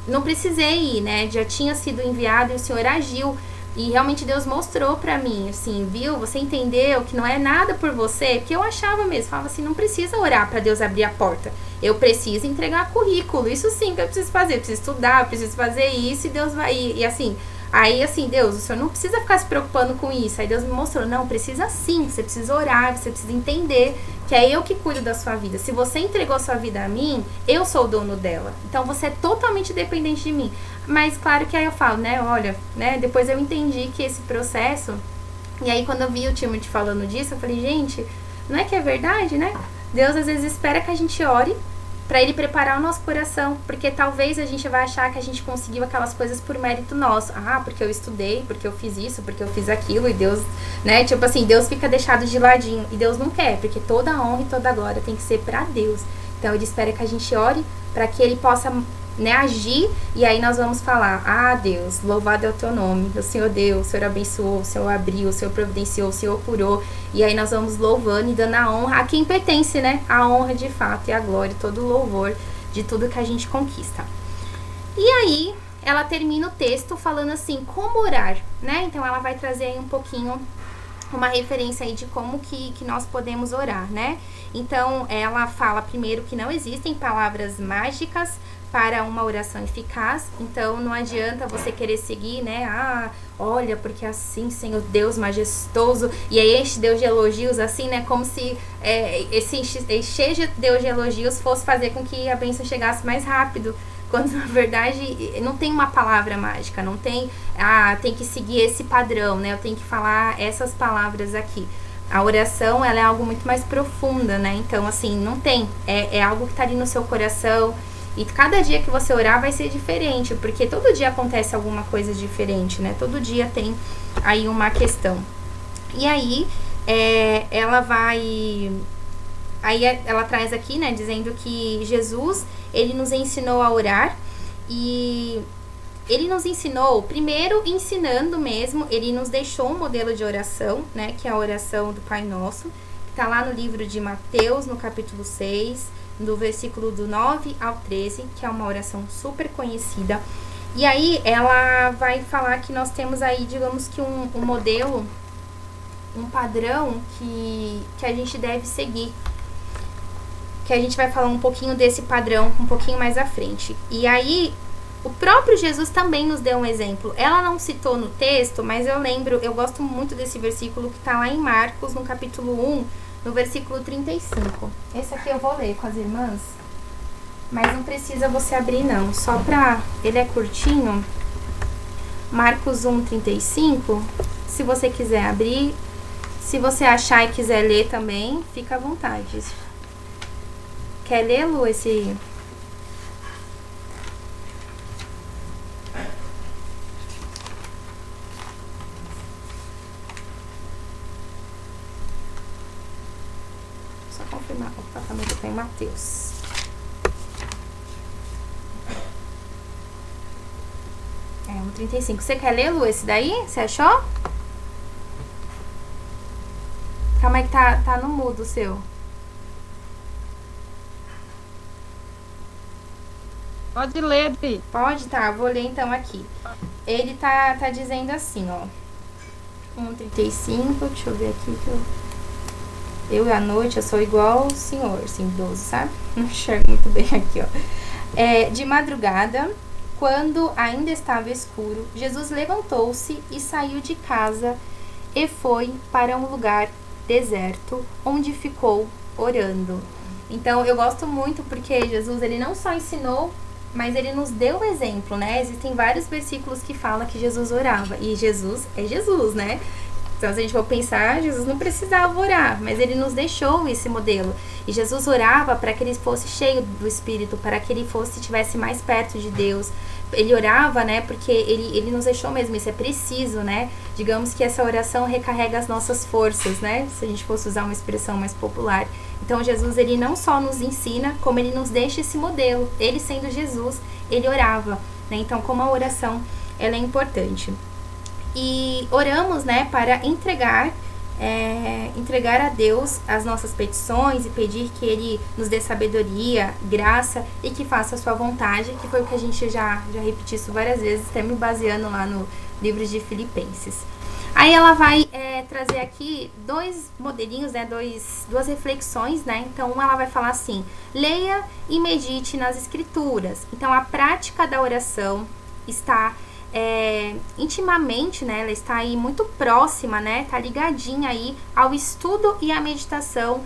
não precisei ir, né, já tinha sido enviado e o Senhor agiu. E realmente Deus mostrou pra mim, assim, viu? Você entendeu que não é nada por você? Porque eu achava mesmo, falava assim, não precisa orar pra Deus abrir a porta. Eu preciso entregar currículo, isso sim que eu preciso fazer. Eu preciso estudar, eu preciso fazer isso e Deus vai... E assim, aí assim, Deus, o Senhor não precisa ficar se preocupando com isso. Aí Deus me mostrou, não, precisa sim, você precisa orar, você precisa entender que é eu que cuido da sua vida. Se você entregou sua vida a mim, eu sou o dono dela. Então você é totalmente dependente de mim. Mas claro que aí eu falo, né, olha, né, depois eu entendi que esse processo, e aí quando eu vi o Timothy falando disso, eu falei, gente, não é que é verdade, né? Deus às vezes espera que a gente ore para ele preparar o nosso coração, porque talvez a gente vai achar que a gente conseguiu aquelas coisas por mérito nosso. Ah, porque eu estudei, porque eu fiz isso, porque eu fiz aquilo, e Deus, né, tipo assim, Deus fica deixado de ladinho, e Deus não quer, porque toda a honra e toda a glória tem que ser para Deus. Então ele espera que a gente ore para que ele possa, né, agir, e aí nós vamos falar, ah, Deus, louvado é o teu nome, o Senhor deu, o Senhor abençoou, o Senhor abriu, o Senhor providenciou, o Senhor curou, e aí nós vamos louvando e dando a honra a quem pertence, né, a honra de fato e a glória, todo o louvor de tudo que a gente conquista. E aí ela termina o texto falando assim, como orar, né, então ela vai trazer aí um pouquinho uma referência aí de como que nós podemos orar, né. Então ela fala primeiro que não existem palavras mágicas para uma oração eficaz, então não adianta você querer seguir, né, olha, porque assim, Senhor Deus majestoso, e aí enche Deus de elogios, assim, né, como se esse encher de Deus de elogios fosse fazer com que a bênção chegasse mais rápido, quando na verdade não tem uma palavra mágica, não tem, tem que seguir esse padrão, né, eu tenho que falar essas palavras aqui. A oração, ela é algo muito mais profunda, né, então assim, não tem, é algo que tá ali no seu coração. E cada dia que você orar vai ser diferente, porque todo dia acontece alguma coisa diferente, né? Todo dia tem aí uma questão. E aí, ela vai... Aí ela traz aqui, né, dizendo que Jesus, ele nos ensinou a orar. E ele nos ensinou, primeiro ensinando mesmo, ele nos deixou um modelo de oração, né? Que é a oração do Pai Nosso, que tá lá no livro de Mateus, no capítulo 6, do versículo do 9 ao 13, que é uma oração super conhecida. E aí ela vai falar que nós temos aí, digamos que um modelo, um padrão que a gente deve seguir. Que a gente vai falar um pouquinho desse padrão um pouquinho mais à frente. E aí, o próprio Jesus também nos deu um exemplo. Ela não citou no texto, mas eu lembro, eu gosto muito desse versículo que está lá em Marcos, no capítulo 1, no versículo 35. Esse aqui eu vou ler com as irmãs, mas não precisa você abrir não, só pra... Ele é curtinho. Marcos 1, 35. Se você quiser abrir, se você achar e quiser ler também, fica à vontade. Quer ler, Lu, esse... Só confirmar. Opa, também tá em Mateus. É, 1,35. Você quer ler, Lu, esse daí? Você achou? Calma aí que tá no mudo o seu. Pode ler, Dri. Pode? Tá, vou ler então aqui. Ele tá dizendo assim, ó. 1,35, deixa eu ver aqui que eu e à noite eu sou igual o senhor, assim, idoso, sabe? Não enxergo muito bem aqui, ó. De madrugada, quando ainda estava escuro, Jesus levantou-se e saiu de casa e foi para um lugar deserto, onde ficou orando. Então, eu gosto muito porque Jesus, ele não só ensinou, mas ele nos deu o exemplo, né? Existem vários versículos que falam que Jesus orava. E Jesus é Jesus, né? Então, se a gente for pensar, Jesus não precisava orar, mas ele nos deixou esse modelo. E Jesus orava para que ele fosse cheio do Espírito, para que ele estivesse mais perto de Deus. Ele orava, né, porque ele nos deixou mesmo, isso é preciso, né? Digamos que essa oração recarrega as nossas forças, né? Se a gente fosse usar uma expressão mais popular. Então, Jesus, ele não só nos ensina, como ele nos deixa esse modelo. Ele sendo Jesus, ele orava, né? Então, como a oração, ela é importante. E oramos, né, para entregar a Deus as nossas petições e pedir que Ele nos dê sabedoria, graça e que faça a sua vontade, que foi o que a gente já repetiu isso várias vezes, até me baseando lá no livro de Filipenses. Aí ela vai trazer aqui dois modelinhos, né, duas reflexões, né? Então, ela vai falar assim: leia e medite nas escrituras. Então, a prática da oração está intimamente, né, ela está aí muito próxima, né, tá ligadinha aí ao estudo e à meditação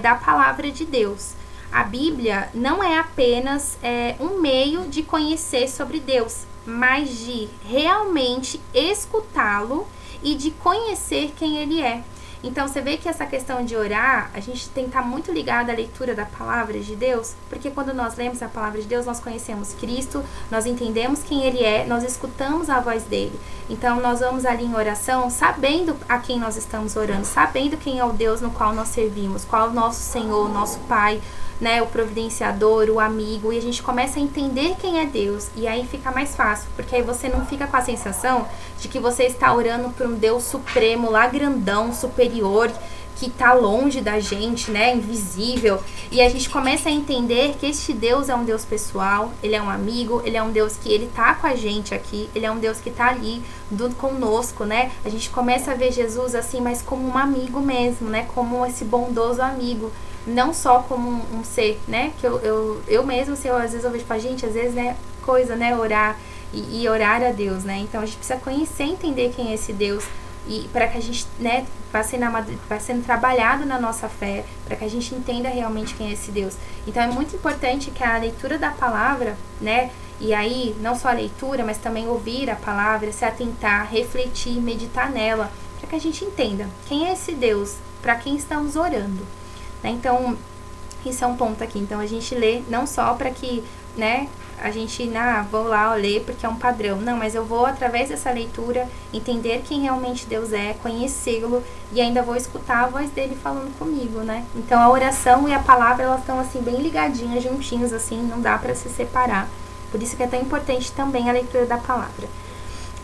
da palavra de Deus. A Bíblia não é apenas um meio de conhecer sobre Deus, mas de realmente escutá-lo e de conhecer quem Ele é. Então, você vê que essa questão de orar, a gente tem que estar muito ligado à leitura da palavra de Deus, porque quando nós lemos a palavra de Deus, nós conhecemos Cristo, nós entendemos quem Ele é, nós escutamos a voz dEle. Então, nós vamos ali em oração, sabendo a quem nós estamos orando, sabendo quem é o Deus no qual nós servimos, qual é o nosso Senhor, o nosso Pai, né, o providenciador, o amigo, e a gente começa a entender quem é Deus, e aí fica mais fácil, porque aí você não fica com a sensação de que você está orando para um Deus supremo, lá grandão, superior, que está longe da gente, né, invisível, e a gente começa a entender que este Deus é um Deus pessoal, Ele é um amigo, Ele é um Deus que Ele tá com a gente aqui, Ele é um Deus que tá ali conosco, né, a gente começa a ver Jesus assim, mas como um amigo mesmo, né, como esse bondoso amigo, não só como um ser, né, que eu mesmo, assim, às vezes eu vejo, gente, às vezes, né, coisa, né, orar e orar a Deus, né, então a gente precisa conhecer, entender quem é esse Deus, e para que a gente, né, vá sendo trabalhado na nossa fé, para que a gente entenda realmente quem é esse Deus. Então é muito importante que a leitura da palavra, né, e aí não só a leitura, mas também ouvir a palavra, se atentar, refletir, meditar nela, para que a gente entenda quem é esse Deus, para quem estamos orando. Então, isso é um ponto aqui. Então, a gente lê não só para que, né, a gente, vou lá ler porque é um padrão. Não, mas eu vou, através dessa leitura, entender quem realmente Deus é, conhecê-lo e ainda vou escutar a voz dele falando comigo, né? Então, a oração e a palavra, elas estão, assim, bem ligadinhas, juntinhas, assim, não dá para se separar. Por isso que é tão importante também a leitura da palavra.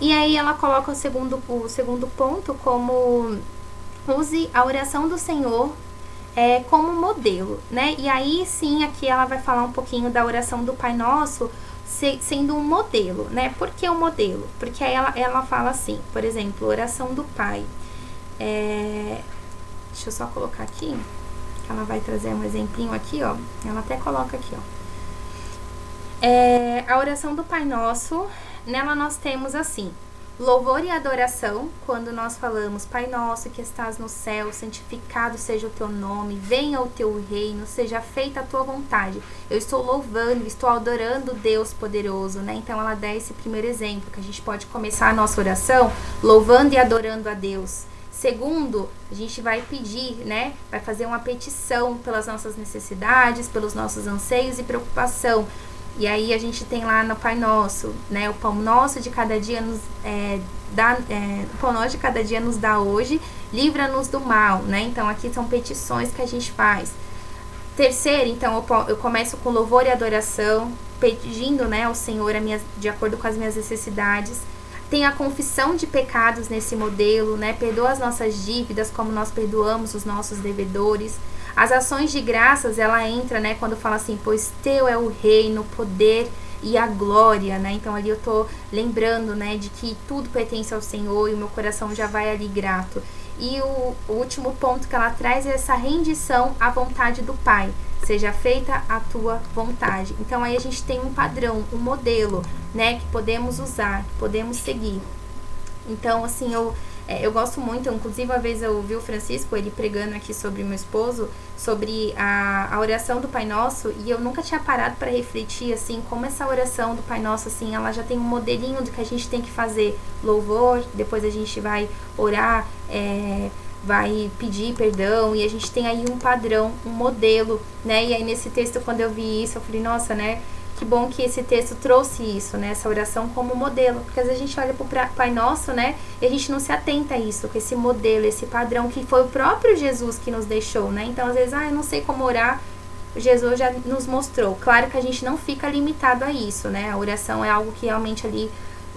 E aí, ela coloca o segundo ponto como use a oração do Senhor como modelo, né? E aí sim, aqui ela vai falar um pouquinho da oração do Pai Nosso, sendo um modelo, né? Por que um modelo? Porque aí ela fala assim, por exemplo, oração do Pai. Deixa eu só colocar aqui, que ela vai trazer um exemplinho aqui, ó. Ela até coloca aqui, ó. A oração do Pai Nosso, nela nós temos assim: louvor e adoração, quando nós falamos: Pai Nosso que estás no céu, santificado seja o teu nome, venha o teu reino, seja feita a tua vontade. Eu estou louvando, estou adorando Deus poderoso, né? Então ela dá esse primeiro exemplo, que a gente pode começar a nossa oração louvando e adorando a Deus. Segundo, a gente vai pedir, né? Vai fazer uma petição pelas nossas necessidades, pelos nossos anseios e preocupação. E aí a gente tem lá no Pai Nosso, né? O pão nosso de cada dia nos o pão nosso de cada dia nos dá hoje, livra-nos do mal, né? Então aqui são petições que a gente faz. Terceiro, então eu começo com louvor e adoração, pedindo, né, ao Senhor de acordo com as minhas necessidades. Tem a confissão de pecados nesse modelo, né? Perdoa as nossas dívidas como nós perdoamos os nossos devedores. As ações de graças, ela entra, né, quando fala assim: pois teu é o reino, o poder e a glória, né? Então ali eu tô lembrando, né, de que tudo pertence ao Senhor e o meu coração já vai ali grato. E o último ponto que ela traz é essa rendição à vontade do Pai. Seja feita a tua vontade. Então aí a gente tem um padrão, um modelo, né, que podemos usar, que podemos seguir. Então, assim, eu gosto muito, inclusive uma vez eu ouvi o Francisco, ele pregando aqui sobre meu esposo, sobre a oração do Pai Nosso, e eu nunca tinha parado para refletir, assim, como essa oração do Pai Nosso, assim, ela já tem um modelinho do que a gente tem que fazer: louvor, depois a gente vai orar, vai pedir perdão, e a gente tem aí um padrão, um modelo, né? E aí nesse texto, quando eu vi isso, eu falei: nossa, né? Que bom que esse texto trouxe isso, né? Essa oração como modelo. Porque às vezes a gente olha pro Pai Nosso, né? E a gente não se atenta a isso, com esse modelo, esse padrão que foi o próprio Jesus que nos deixou, né? Então, às vezes, eu não sei como orar. Jesus já nos mostrou. Claro que a gente não fica limitado a isso, né? A oração é algo que realmente ali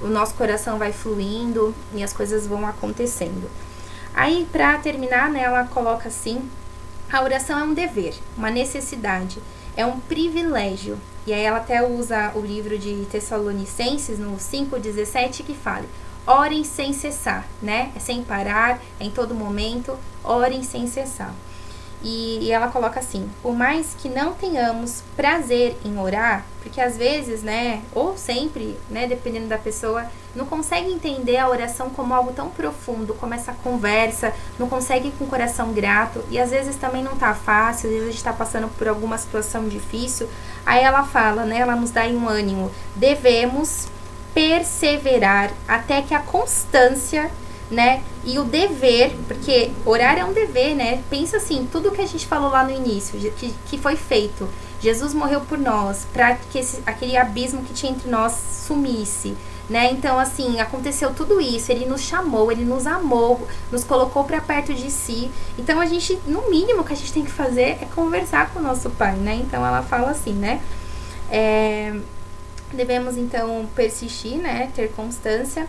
o nosso coração vai fluindo e as coisas vão acontecendo. Aí, pra terminar, né? Ela coloca assim: a oração é um dever, uma necessidade, é um privilégio. E aí ela até usa o livro de Tessalonicenses, no 5,17, que fala: orem sem cessar, né? É sem parar, é em todo momento, orem sem cessar. E ela coloca assim: por mais que não tenhamos prazer em orar, porque às vezes, né, ou sempre, né, dependendo da pessoa, não consegue entender a oração como algo tão profundo, como essa conversa, não consegue ir com o coração grato, e às vezes também não tá fácil, às vezes a gente tá passando por alguma situação difícil. Aí ela fala, né, ela nos dá aí um ânimo: devemos perseverar até que a constância, né, e o dever, porque orar é um dever, né? Pensa assim, tudo que a gente falou lá no início, que foi feito. Jesus morreu por nós, para que aquele abismo que tinha entre nós sumisse, né? Então, assim, aconteceu tudo isso. Ele nos chamou, ele nos amou, nos colocou para perto de si. Então, a gente, no mínimo que a gente tem que fazer é conversar com o nosso Pai, né? Então, ela fala assim, né? Devemos, então, persistir, né? Ter constância.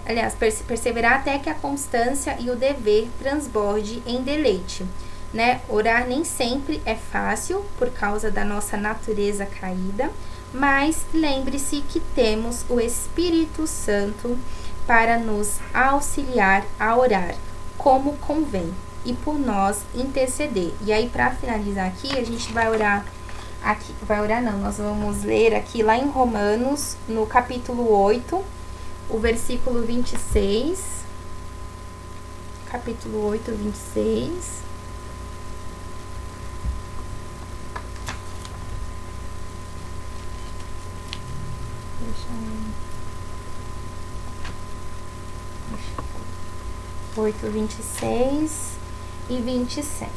Aliás, perseverar até que a constância e o dever transborde em deleite, né? Orar nem sempre é fácil por causa da nossa natureza caída, mas lembre-se que temos o Espírito Santo para nos auxiliar a orar como convém e por nós interceder. E aí, para finalizar aqui, a gente vai orar aqui, nós vamos ler aqui lá em Romanos, no capítulo 8, o versículo 26, capítulo 8, 26. Deixa eu... 8, 26 e 27.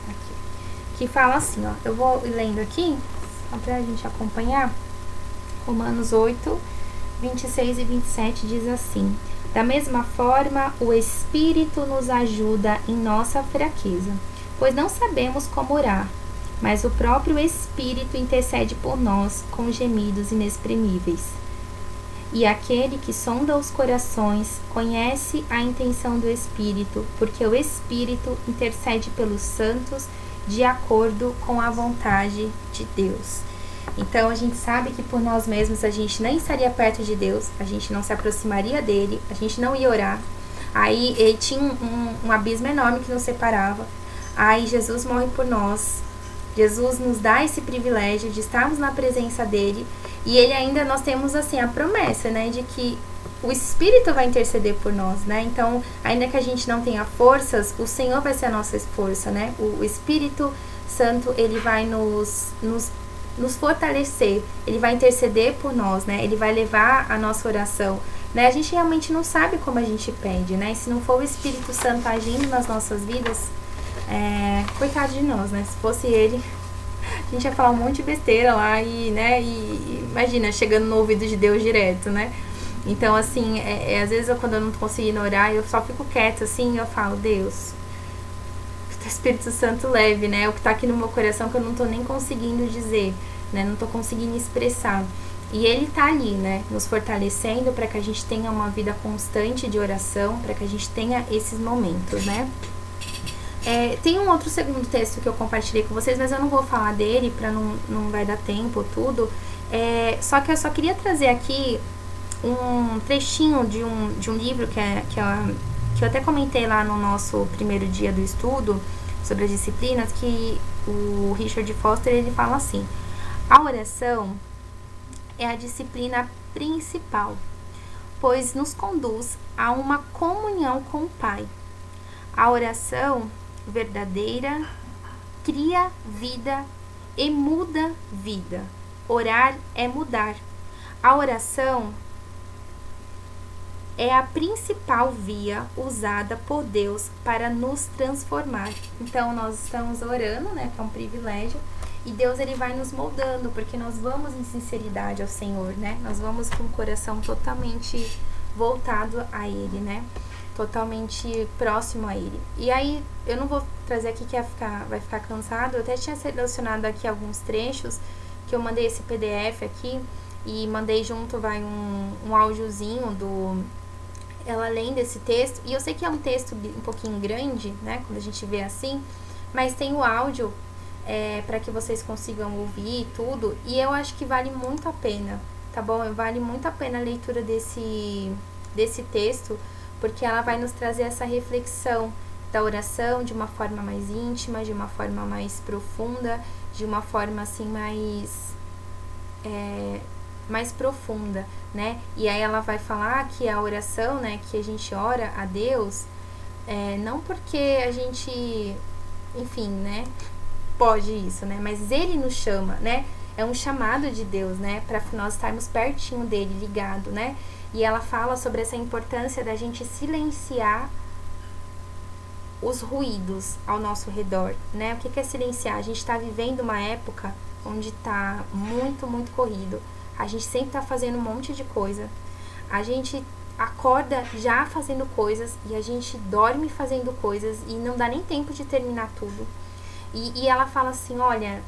Aqui. Que fala assim, ó. Eu vou lendo aqui, só pra gente acompanhar. Romanos 8, 26 e 27 diz assim: da mesma forma, o Espírito nos ajuda em nossa fraqueza, pois não sabemos como orar, mas o próprio Espírito intercede por nós com gemidos inexprimíveis. E aquele que sonda os corações conhece a intenção do Espírito, porque o Espírito intercede pelos santos de acordo com a vontade de Deus. Então a gente sabe que por nós mesmos a gente nem estaria perto de Deus, a gente não se aproximaria dele, a gente não ia orar. Aí ele tinha um abismo enorme que nos separava. Aí Jesus morre por nós. Jesus nos dá esse privilégio de estarmos na presença dele. E ele ainda, nós temos assim a promessa, né, de que o Espírito vai interceder por nós, né? Então, ainda que a gente não tenha forças, o Senhor vai ser a nossa força, né? O Espírito Santo, ele vai nos fortalecer, ele vai interceder por nós, né? Ele vai levar a nossa oração, né? A gente realmente não sabe como a gente pede, né? E se não for o Espírito Santo agindo nas nossas vidas, coitado de nós, né? Se fosse ele, a gente ia falar um monte de besteira lá e, né? E imagina, chegando no ouvido de Deus direto, né? Então, assim, às vezes quando eu não tô conseguindo orar, eu só fico quieta, assim, e eu falo, Deus, que o Espírito Santo leve, né? O que tá aqui no meu coração que eu não tô nem conseguindo dizer, né? Não tô conseguindo expressar. E ele tá ali, né? Nos fortalecendo para que a gente tenha uma vida constante de oração, para que a gente tenha esses momentos, né? Tem um outro segundo texto que eu compartilhei com vocês, mas eu não vou falar dele, pra não vai dar tempo, tudo. Só que eu só queria trazer aqui um trechinho de um livro que eu até comentei lá no nosso primeiro dia do estudo sobre as disciplinas, que o Richard Foster, ele fala assim: a oração é a disciplina principal, pois nos conduz a uma comunhão com o Pai. A oração verdadeira cria vida e muda vida. Orar é mudar. A oração é a principal via usada por Deus para nos transformar. Então, nós estamos orando, né, que é um privilégio, e Deus, ele vai nos moldando, porque nós vamos em sinceridade ao Senhor, né? Nós vamos com o coração totalmente voltado a Ele, né? Totalmente próximo a Ele. E aí, eu não vou trazer aqui que vai ficar cansado. Eu até tinha selecionado aqui alguns trechos, que eu mandei esse PDF aqui, e mandei junto, um áudiozinho ela lendo esse texto, e eu sei que é um texto um pouquinho grande, né, quando a gente vê assim, mas tem o áudio para que vocês consigam ouvir tudo, e eu acho que vale muito a pena, tá bom? Vale muito a pena a leitura desse texto, porque ela vai nos trazer essa reflexão da oração de uma forma mais íntima, de uma forma mais profunda, de uma forma assim mais profunda, né? E aí ela vai falar que a oração, né, que a gente ora a Deus, não porque a gente, enfim, né, pode isso, né? Mas ele nos chama, né? É um chamado de Deus, né? Para nós estarmos pertinho dele, ligado, né? E ela fala sobre essa importância da gente silenciar os ruídos ao nosso redor, né? O que é silenciar? A gente está vivendo uma época onde está muito, muito corrido. A gente sempre tá fazendo um monte de coisa. A gente acorda já fazendo coisas e a gente dorme fazendo coisas e não dá nem tempo de terminar tudo. E ela fala assim, olha,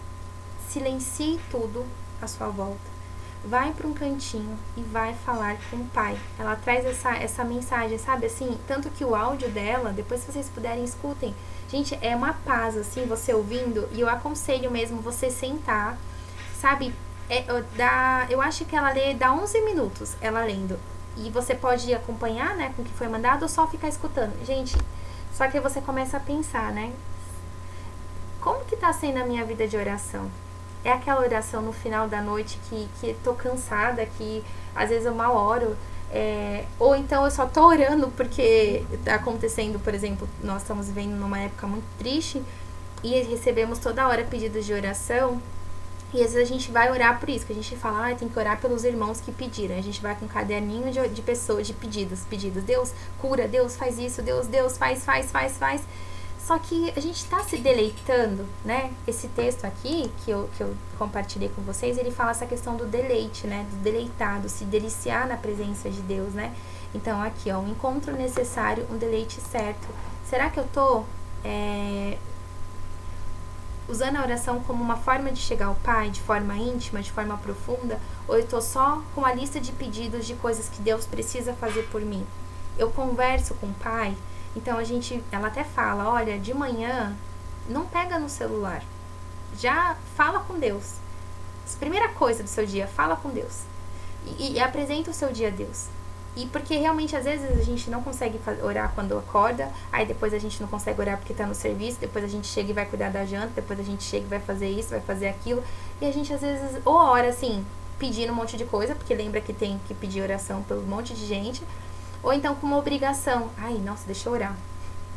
silencie tudo à sua volta. Vai para um cantinho e vai falar com o Pai. Ela traz essa mensagem, sabe assim? Tanto que o áudio dela, depois se vocês puderem, escutem. Gente, é uma paz, assim, você ouvindo. E eu aconselho mesmo você sentar, sabe? Eu acho que ela dá 11 minutos, ela lendo. E você pode acompanhar, né, com o que foi mandado ou só ficar escutando. Gente, só que você começa a pensar, né? Como que tá sendo a minha vida de oração? É aquela oração no final da noite que tô cansada, que às vezes eu mal oro. Ou então eu só tô orando porque tá acontecendo, por exemplo, nós estamos vivendo numa época muito triste e recebemos toda hora pedidos de oração. E às vezes a gente vai orar por isso, que a gente fala, tem que orar pelos irmãos que pediram. A gente vai com um caderninho de pessoas, de pedidos. Deus cura, Deus faz isso, Deus faz. Só que a gente está se deleitando, né? Esse texto aqui, que eu compartilhei com vocês, ele fala essa questão do deleite, né? Do deleitado, se deliciar na presença de Deus, né? Então aqui, ó, um encontro necessário, um deleite certo. Será que eu tô usando a oração como uma forma de chegar ao Pai, de forma íntima, de forma profunda, ou eu tô só com a lista de pedidos de coisas que Deus precisa fazer por mim? Eu converso com o Pai, então ela até fala, olha, de manhã não pega no celular. Já fala com Deus. Primeira coisa do seu dia, fala com Deus. E apresenta o seu dia a Deus. E porque realmente às vezes a gente não consegue orar quando acorda, aí depois a gente não consegue orar porque tá no serviço, depois a gente chega e vai cuidar da janta, depois a gente chega e vai fazer isso, vai fazer aquilo. E a gente às vezes ou ora assim, pedindo um monte de coisa, porque lembra que tem que pedir oração pelo monte de gente, ou então com uma obrigação. Ai, nossa, deixa eu orar.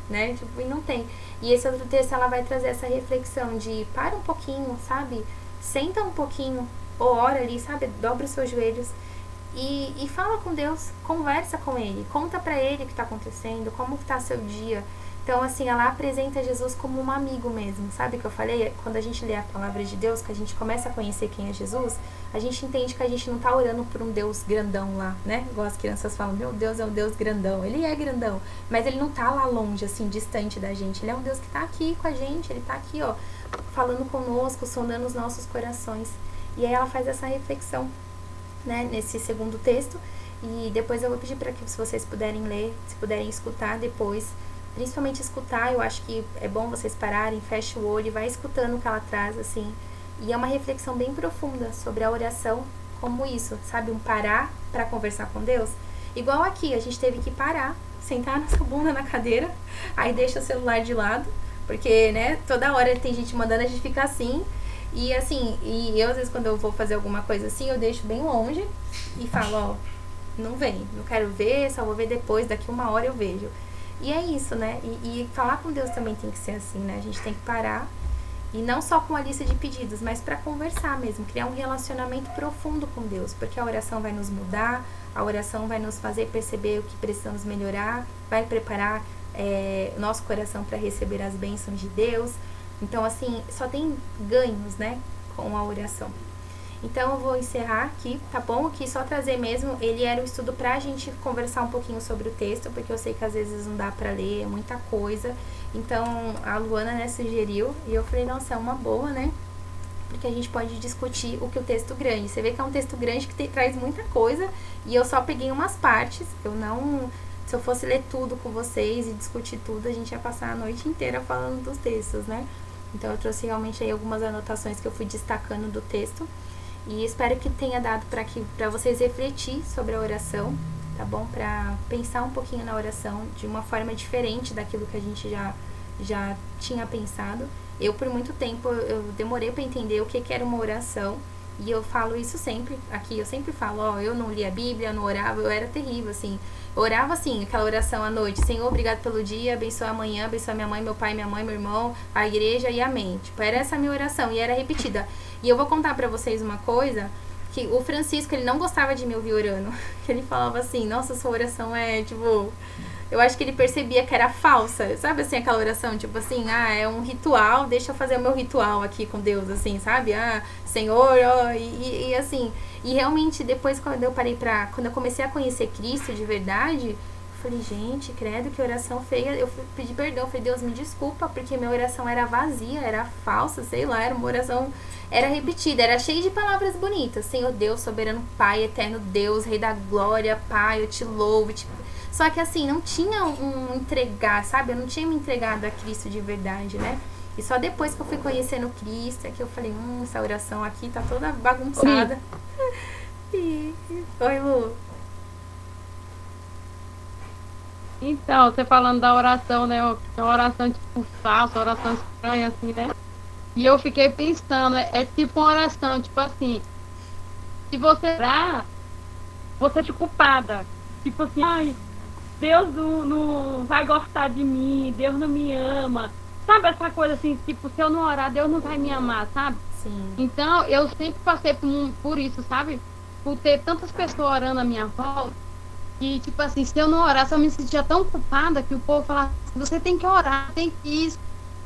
Né? Tipo, e não tem. E esse outro texto ela vai trazer essa reflexão de para um pouquinho, sabe? Senta um pouquinho, ou ora ali, sabe? Dobra os seus joelhos e fala com Deus, conversa com Ele, conta pra Ele o que tá acontecendo, como que tá seu dia. Então, assim, ela apresenta Jesus como um amigo mesmo, sabe o que eu falei? Quando a gente lê a palavra de Deus, que a gente começa a conhecer quem é Jesus, a gente entende que a gente não tá orando por um Deus grandão lá, né? Igual as crianças falam, meu Deus é um Deus grandão. Ele é grandão, mas ele não tá lá longe, assim, distante da gente. Ele é um Deus que tá aqui com a gente, ele tá aqui, ó, falando conosco, sondando os nossos corações. E aí ela faz essa reflexão, né, nesse segundo texto, e depois eu vou pedir para que se vocês puderem ler, se puderem escutar depois, principalmente escutar, eu acho que é bom vocês pararem, fecha o olho e vai escutando o que ela traz, assim, e é uma reflexão bem profunda sobre a oração, como isso, sabe, um parar para conversar com Deus, igual aqui, a gente teve que parar, sentar nossa bunda na cadeira, aí deixa o celular de lado, porque, né, toda hora tem gente mandando, a gente fica assim. E assim, e eu às vezes quando eu vou fazer alguma coisa assim, eu deixo bem longe e falo, ó, não vem, não quero ver, só vou ver depois, daqui 1 hora eu vejo. E é isso, né? E falar com Deus também tem que ser assim, né? A gente tem que parar, e não só com a lista de pedidos, mas para conversar mesmo, criar um relacionamento profundo com Deus, porque a oração vai nos mudar, a oração vai nos fazer perceber o que precisamos melhorar, vai preparar o nosso coração para receber as bênçãos de Deus. Então, assim, só tem ganhos, né, com a oração. Então, eu vou encerrar aqui, tá bom? Aqui só trazer mesmo, ele era um estudo pra gente conversar um pouquinho sobre o texto, porque eu sei que às vezes não dá pra ler, é muita coisa. Então, a Luana, né, sugeriu, e eu falei, nossa, é uma boa, né? Porque a gente pode discutir o que o texto grande. Você vê que é um texto grande que traz muita coisa, e eu só peguei umas partes, eu não... Se eu fosse ler tudo com vocês e discutir tudo, a gente ia passar a noite inteira falando dos textos, né? Então, eu trouxe realmente aí algumas anotações que eu fui destacando do texto. E espero que tenha dado para vocês refletir sobre a oração, tá bom? Para pensar um pouquinho na oração de uma forma diferente daquilo que a gente já tinha pensado. Eu, por muito tempo, eu demorei para entender o que era uma oração. E eu falo isso sempre, aqui eu sempre falo, ó, eu não lia a Bíblia, eu não orava, eu era terrível, assim. Eu orava assim, aquela oração à noite, Senhor, obrigado pelo dia, abençoa amanhã, abençoa minha mãe, meu pai, minha mãe, meu irmão, a igreja e amém. Tipo, era essa a minha oração e era repetida. E eu vou contar pra vocês uma coisa, que o Francisco, ele não gostava de me ouvir orando. Ele falava assim, nossa, sua oração é, tipo... Eu acho que ele percebia que era falsa, sabe assim, aquela oração, tipo assim, é um ritual, deixa eu fazer o meu ritual aqui com Deus, assim, sabe? Senhor, ó, e assim, e realmente depois quando eu comecei a conhecer Cristo de verdade, eu falei, gente, credo, que oração feia, eu pedi perdão, falei, Deus, me desculpa, porque minha oração era vazia, era falsa, sei lá, era uma oração, era repetida, era cheia de palavras bonitas, Senhor Deus, soberano Pai, eterno Deus, Rei da glória, Pai, eu te louvo, só que assim, não tinha um entregar, sabe? Eu não tinha me entregado a Cristo de verdade, né? E só depois que eu fui conhecendo Cristo é que eu falei, essa oração aqui tá toda bagunçada. Oi, Lu. Então, você falando da oração, né? Uma oração tipo falsa, oração estranha, assim, né? E eu fiquei pensando, é tipo uma oração, tipo assim, se você orar, você é culpada. Tipo assim, ai, Deus não vai gostar de mim, Deus não me ama. Sabe essa coisa assim, tipo, se eu não orar, Deus não vai me amar, sabe? Sim. Então, eu sempre passei por isso, sabe? Por ter tantas pessoas orando à minha volta. E, tipo assim, se eu não orasse, eu me sentia tão culpada que o povo falava, você tem que orar, tem que isso.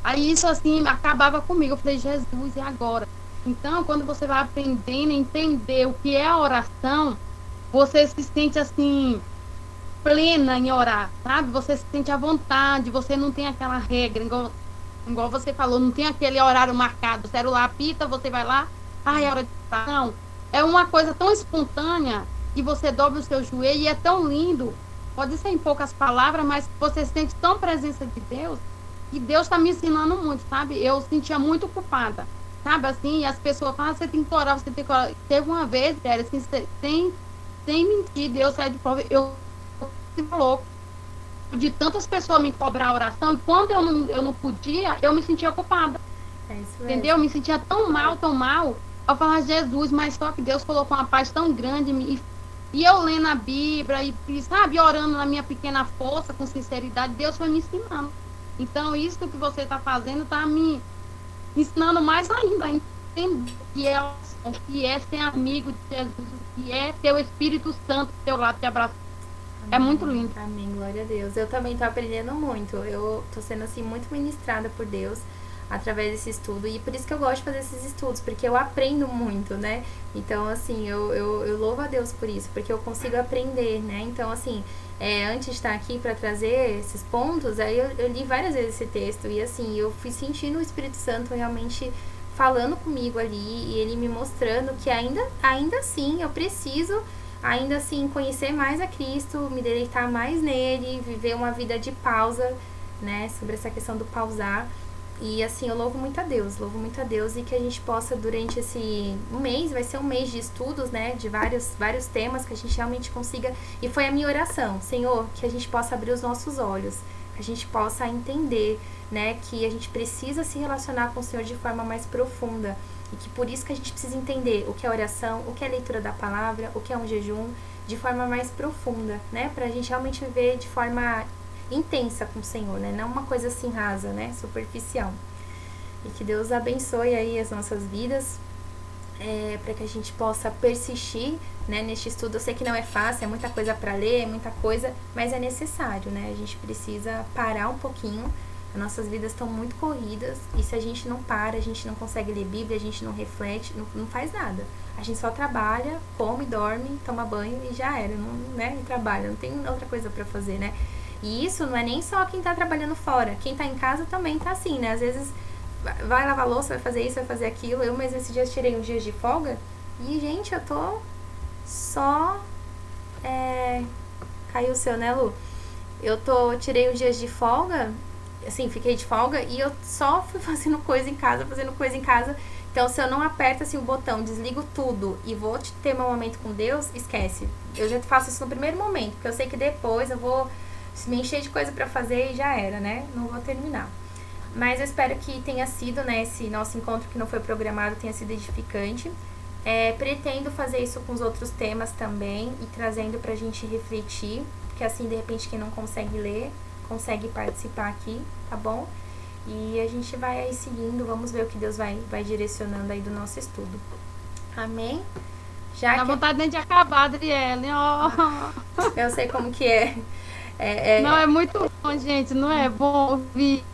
Aí isso, assim, acabava comigo. Eu falei, Jesus, e agora? Então, quando você vai aprendendo a entender o que é a oração, você se sente, assim, plena em orar, sabe? Você se sente à vontade, você não tem aquela regra, igual você falou, não tem aquele horário marcado, o celular apita, você vai lá, é hora de orar. Não, é uma coisa tão espontânea que você dobra o seu joelho e é tão lindo, pode ser em poucas palavras, mas você sente tão presença de Deus que Deus está me ensinando muito, sabe? Eu sentia muito culpada, sabe? Assim, e as pessoas falam, você tem que orar, você tem que orar. Teve uma vez, velho, assim, sem mentir, Deus sai de prova, eu fico louco de tantas pessoas me cobrar oração, e quando eu não podia, eu me sentia culpada. É isso Entendeu? mesmo. Eu me sentia tão mal, tão mal. Eu falava, Jesus, mas só que Deus colocou uma paz tão grande em mim. E eu lendo a Bíblia, sabe, orando na minha pequena força, com sinceridade, Deus foi me ensinando. Então, isso que você está fazendo está me ensinando mais ainda a entender que é ser amigo de Jesus, que é ter o Espírito Santo do teu lado te abraçar. É muito Amém. lindo. Amém, glória a Deus. Eu também tô aprendendo muito. Eu tô sendo assim muito ministrada por Deus através desse estudo. E por isso que eu gosto de fazer esses estudos, porque eu aprendo muito, né? Então, assim, eu louvo a Deus por isso, porque eu consigo aprender, né? Então, assim, antes de estar aqui para trazer esses pontos, aí eu li várias vezes esse texto e, assim, eu fui sentindo o Espírito Santo realmente falando comigo ali e ele me mostrando que ainda assim eu preciso ainda assim conhecer mais a Cristo, me deleitar mais nele, viver uma vida de pausa, né, sobre essa questão do pausar. E assim, eu louvo muito a Deus e que a gente possa durante esse um mês, vai ser um mês de estudos, né, de vários temas que a gente realmente consiga, e foi a minha oração, Senhor, que a gente possa abrir os nossos olhos, que a gente possa entender, né, que a gente precisa se relacionar com o Senhor de forma mais profunda. E que por isso que a gente precisa entender o que é oração, o que é leitura da palavra, o que é um jejum, de forma mais profunda, né? Pra gente realmente viver de forma intensa com o Senhor, né? Não uma coisa assim rasa, né? Superficial. E que Deus abençoe aí as nossas vidas, para que a gente possa persistir, né, neste estudo. Eu sei que não é fácil, é muita coisa para ler, é muita coisa, mas é necessário, né? A gente precisa parar um pouquinho. As nossas vidas estão muito corridas e se a gente não para, a gente não consegue ler Bíblia, a gente não reflete, não faz nada. A gente só trabalha, come, dorme, toma banho e já era, não, né? E trabalha, não tem outra coisa para fazer, né? E isso não é nem só quem tá trabalhando fora, quem tá em casa também tá assim, né? Às vezes vai lavar louça, vai fazer isso, vai fazer aquilo. Eu mesmo esses dias tirei uns dias de folga e, gente, eu tô só... Caiu o seu, né, Lu? Tirei uns dias de folga, assim, fiquei de folga e eu só fui fazendo coisa em casa. Então, se eu não aperto assim o botão, desligo tudo e vou ter meu momento com Deus, esquece. Eu já faço isso no primeiro momento, porque eu sei que depois eu vou me encher de coisa pra fazer e já era, né? Não vou terminar. Mas eu espero que tenha sido, né, esse nosso encontro que não foi programado, tenha sido edificante. Pretendo fazer isso com os outros temas também e trazendo pra gente refletir, porque assim, de repente, quem não consegue ler, consegue participar aqui, tá bom? E a gente vai aí seguindo, vamos ver o que Deus vai direcionando aí do nosso estudo. Amém? Dá vontade nem de acabar, Adriele. Oh. Eu sei como que é. Não, é muito bom, gente, não é bom ouvir.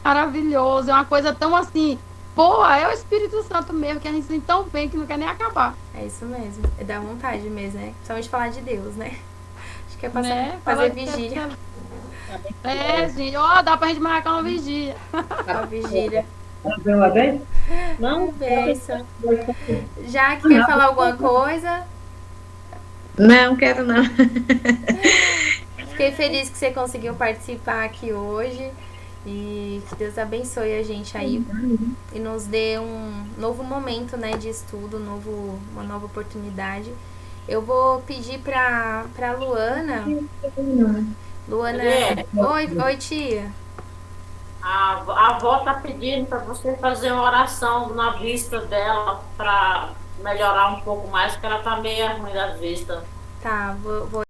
Maravilhoso, é uma coisa tão assim, boa, é o Espírito Santo mesmo, que a gente sente tão bem que não quer nem acabar. É isso mesmo, dá vontade mesmo, né? Principalmente falar de Deus, né? Acho que é passar, Né? fazer vigília. Gente, dá pra gente marcar uma vigília. Uma vigília. Uma vez? Não? Beijo. Já que quer falar alguma coisa? Não, quero não. Fiquei feliz que você conseguiu participar aqui hoje. E que Deus abençoe a gente aí e nos dê um novo momento, né, de estudo, uma nova oportunidade. Eu vou pedir pra Luana. Luana. Oi, tia. A avó tá pedindo para você fazer uma oração na vista dela para melhorar um pouco mais, porque ela tá meio ruim da vista. Tá, vou